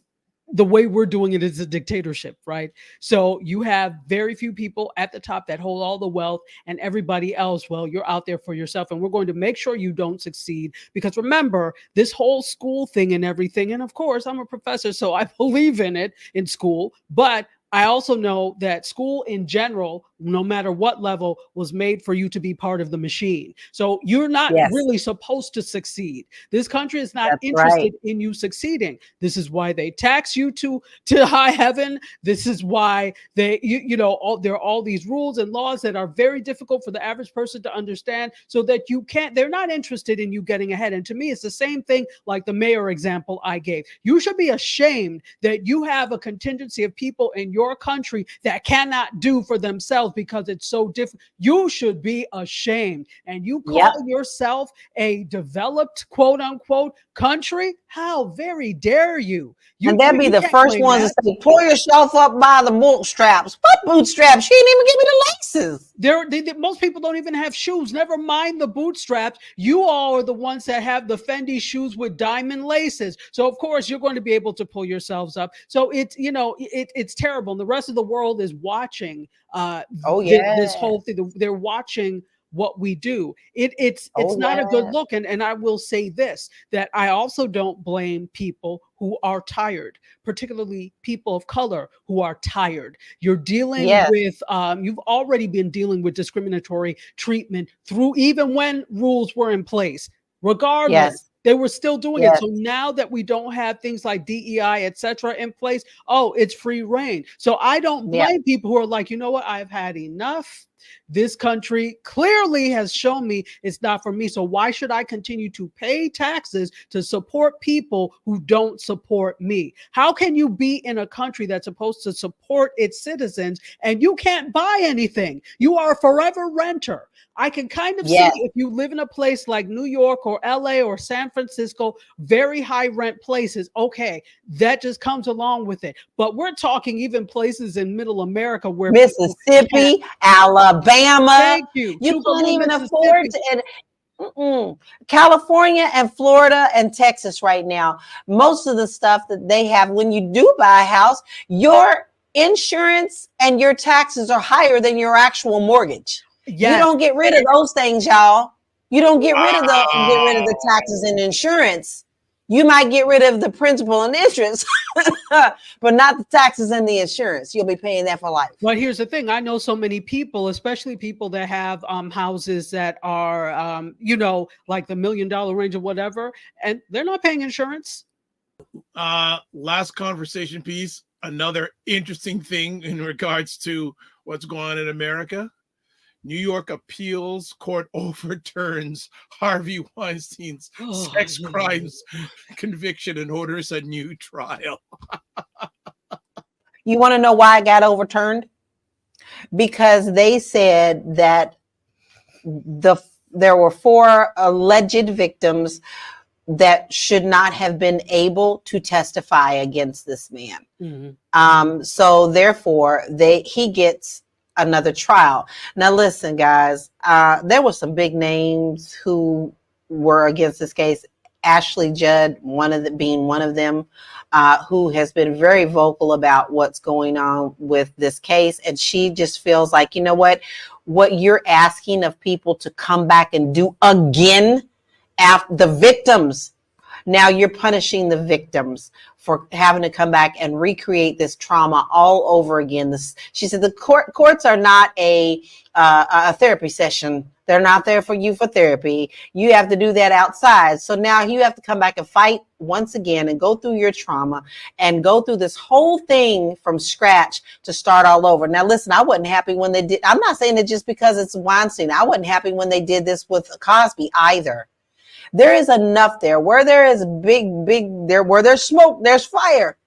the way we're doing it is a dictatorship, right? So you have very few people at the top that hold all the wealth, and everybody else, well, you're out there for yourself, and we're going to make sure you don't succeed. Because remember, this whole school thing and everything, and of course, I'm a professor, so I believe in it in school, but I also know that school in general, no matter what level, was made for you to be part of the machine. So you're not really supposed to succeed. This country is not interested in you succeeding. This is why they tax you to high heaven. This is why there are all these rules and laws that are very difficult for the average person to understand, so that they're not interested in you getting ahead. And to me, it's the same thing like the mayor example I gave. You should be ashamed that you have a contingency of people in your country that cannot do for themselves because it's so different. You should be ashamed. And you call yourself a developed, quote unquote, country? How very dare you? And they'll be the first ones to say, pull yourself up by the bootstraps. What bootstraps? She didn't even give me the laces. Most people don't even have shoes. Never mind the bootstraps. You all are the ones that have the Fendi shoes with diamond laces. So of course you're going to be able to pull yourselves up. So it's terrible. And the rest of the world is watching this whole thing. They're watching what we do. It's not a good look. And I will say this, that I also don't blame people who are tired, particularly people of color who are tired. You're dealing with, you've already been dealing with discriminatory treatment through, even when rules were in place, regardless. They were still doing it. So now that we don't have things like DEI, et cetera, in place, it's free reign. So I don't blame people who are like, you know what, I've had enough. This country clearly has shown me it's not for me. So why should I continue to pay taxes to support people who don't support me? How can you be in a country that's supposed to support its citizens and you can't buy anything? You are a forever renter. I can kind of see if you live in a place like New York or LA or San Francisco, very high rent places, okay, that just comes along with it. But we're talking even places in middle America where Mississippi, Alabama, thank you can't even afford to. California and Florida and Texas right now, most of the stuff that they have, when you do buy a house, your insurance and your taxes are higher than your actual mortgage. You don't get rid of those things, y'all. You don't get rid of the taxes and insurance. You might get rid of the principal and interest, but not the taxes and the insurance. You'll be paying that for life. But here's the thing. I know so many people, especially people that have houses that are, like the $1 million range or whatever, and they're not paying insurance. Last conversation piece. Another interesting thing in regards to what's going on in America. New York appeals court overturns Harvey Weinstein's sex crimes conviction and orders a new trial. You want to know why it got overturned? Because they said that there were 4 alleged victims that should not have been able to testify against this man. Mm-hmm. So therefore, he gets another trial. Now, listen, guys, there were some big names who were against this case. Ashley Judd, being one of them, who has been very vocal about what's going on with this case. And she just feels like, you know what you're asking of people to come back and do again after the victims. Now you're punishing the victims for having to come back and recreate this trauma all over again. She said the courts are not a therapy session. They're not there for you for therapy. You have to do that outside. So now you have to come back and fight once again and go through your trauma and go through this whole thing from scratch to start all over. Now, listen, I wasn't happy when they did. I'm not saying it just because it's Weinstein. I wasn't happy when they did this with Cosby either. There is enough there. Where there is where there's smoke, there's fire.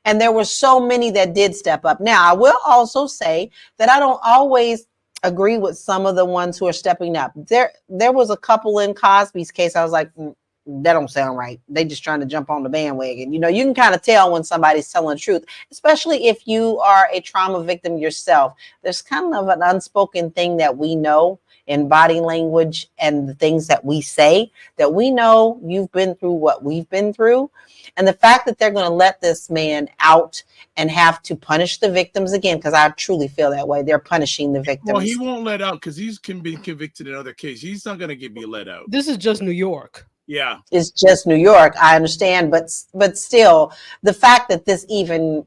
And there were so many that did step up. Now, I will also say that I don't always agree with some of the ones who are stepping up. There was a couple in Cosby's case. I was like, that don't sound right. They just trying to jump on the bandwagon. You can kind of tell when somebody's telling the truth, especially if you are a trauma victim yourself. There's kind of an unspoken thing that we know in body language and the things that we say, that we know you've been through what we've been through. And the fact that they're going to let this man out and have to punish the victims again, because I truly feel that way. They're punishing the victims. Well, he won't let out because he's been convicted in other cases. He's not going to be let out. This is just New York. Yeah. It's just New York. I understand. But still, the fact that this even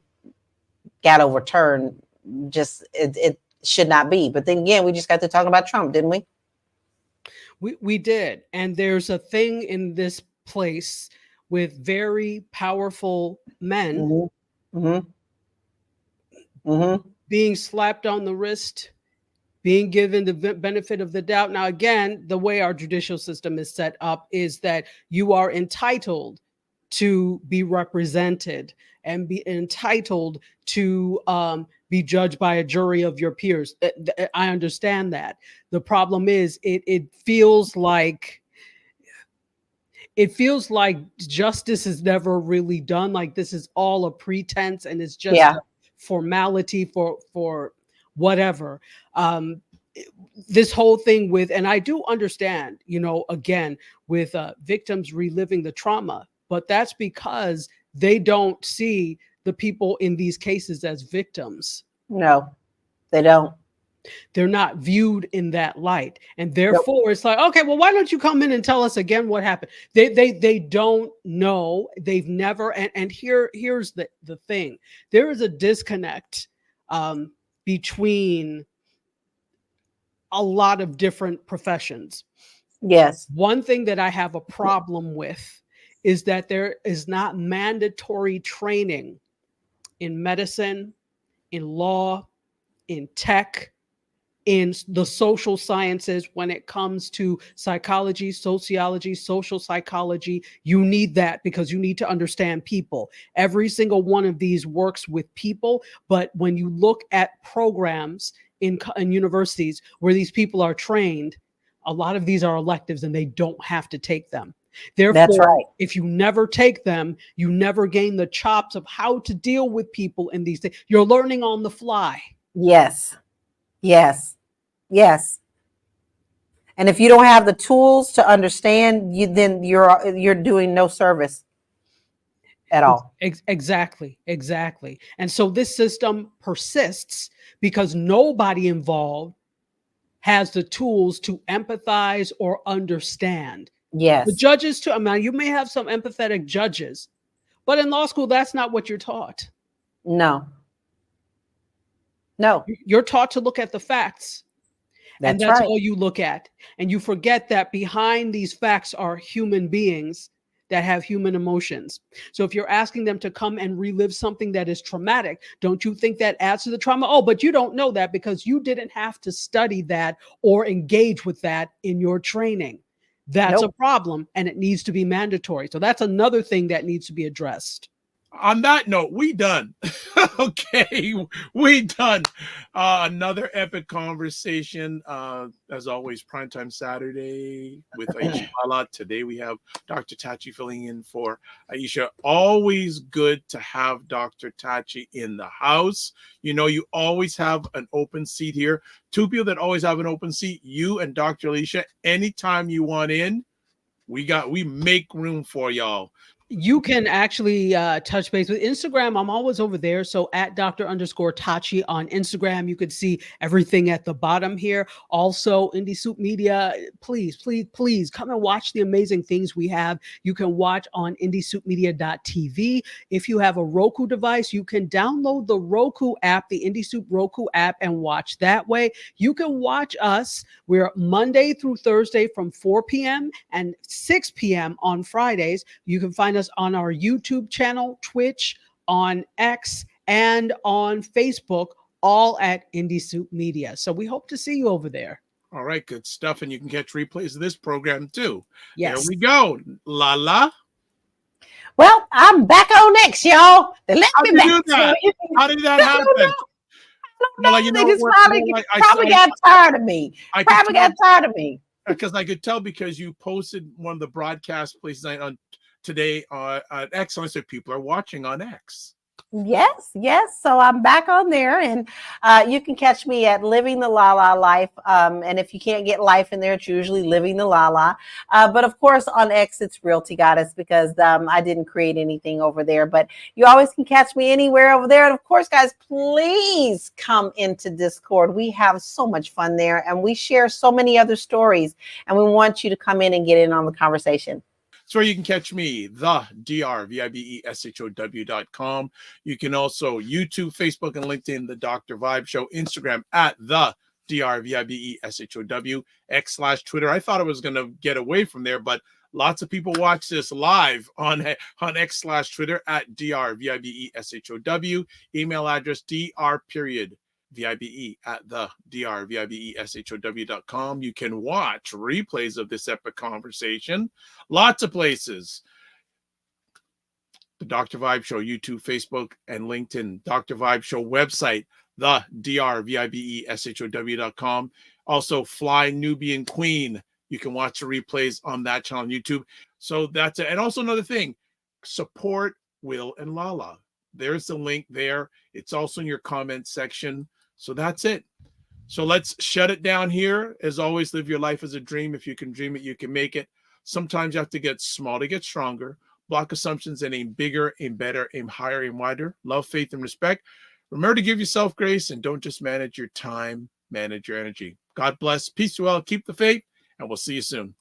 got overturned, just it should not be. But then again, we just got to talk about Trump, didn't we? We did. And there's a thing in this place with very powerful men being slapped on the wrist, being given the benefit of the doubt. Now, again, the way our judicial system is set up is that you are entitled to be represented and be entitled to be judged by a jury of your peers. I understand that. The problem is it feels like justice is never really done. Like this is all a pretense and it's just a formality for whatever. This whole thing with, and I do understand, again, with victims reliving the trauma, but that's because they don't see the people in these cases as victims. No, they don't. They're not viewed in that light. And therefore it's like, okay, well, why don't you come in and tell us again what happened? They don't know. They've never, and here's the thing. There is a disconnect between a lot of different professions. Yes. One thing that I have a problem with is that there is not mandatory training in medicine, in law, in tech, in the social sciences, when it comes to psychology, sociology, social psychology. You need that because you need to understand people. Every single one of these works with people. But when you look at programs in universities where these people are trained, a lot of these are electives and they don't have to take them. That's Therefore, right. if you never take them, you never gain the chops of how to deal with people in these things. You're learning on the fly. Yes. Yes. Yes. And if you don't have the tools to understand, then you're doing no service at all. Exactly. And so this system persists because nobody involved has the tools to empathize or understand. The Yes. judges too. I mean, you may have some empathetic judges, but in law school, that's not what you're taught. No. No. You're taught to look at the facts. And That's that's right. all you look at. And you forget that behind these facts are human beings that have human emotions. So if you're asking them to come and relive something that is traumatic, don't you think that adds to the trauma? Oh, but you don't know that because you didn't have to study that or engage with that in your training. That's a Nope. problem, and it needs to be mandatory. So that's another thing that needs to be addressed. On that note, we done. Okay, we done. Another epic conversation. As always, primetime Saturday with Aisha Lala. Today we have Dr. Tachi filling in for Aisha. Always good to have Dr. Tachi in the house. You know, you always have an open seat here. Two people that always have an open seat, you and Dr. Alicia. Anytime you want in, we make room for y'all. You can actually touch base with Instagram. I'm always over there. So at Dr._Tachi on Instagram, you could see everything at the bottom here. Also, Indie Soup Media, please come and watch the amazing things we have. You can watch on indiesoupmedia.tv. If you have a Roku device, you can download the Roku app, the Indie Soup Roku app, and watch that way. You can watch us. We're Monday through Thursday from 4 p.m. and 6 p.m. on Fridays. You can find us on our YouTube channel, Twitch, on X, and on Facebook, all at Indie Soup Media. So we hope to see you over there. All right, good stuff. And you can catch replays of this program too. Yes. There we go. Lala. Well, I'm back on X, y'all. They let How me did you back. do that? How did that happen? No, You they know just what? probably, probably got tired of me. I Probably got tired of me. because I could tell because you posted one of the broadcast places on today on X. And I said people are watching on X. Yes. So I'm back on there, and you can catch me at Living the Lala Life. And if you can't get life in there, it's usually Living the Lala. But of course, on X, it's Realty Goddess because I didn't create anything over there. But you always can catch me anywhere over there. And of course, guys, please come into Discord. We have so much fun there, and we share so many other stories. And we want you to come in and get in on the conversation. So you can catch me, the DrVibeshow.com. You can also YouTube, Facebook, and LinkedIn, The Dr. Vibe Show, Instagram at the DrVibeshow, X/Twitter. I thought I was going to get away from there, but lots of people watch this live on X/Twitter at DrVibeshow. Email address dr.vibe at the drvibeshow.com. You can watch replays of this epic conversation lots of places. The Dr. Vibe Show, YouTube, Facebook, and LinkedIn. Dr. Vibe Show website, the drvibeshow.com. Also, Fly Nubian Queen. You can watch the replays on that channel on YouTube. So that's it. And also another thing, support Will and Lala. There's the link there. It's also in your comment section. So that's it. So let's shut it down here. As always, live your life as a dream. If you can dream it, you can make it. Sometimes you have to get small to get stronger. Block assumptions and aim bigger, aim better, aim higher, aim wider. Love, faith, and respect. Remember to give yourself grace and don't just manage your time, manage your energy. God bless. Peace to all. Keep the faith, and we'll see you soon.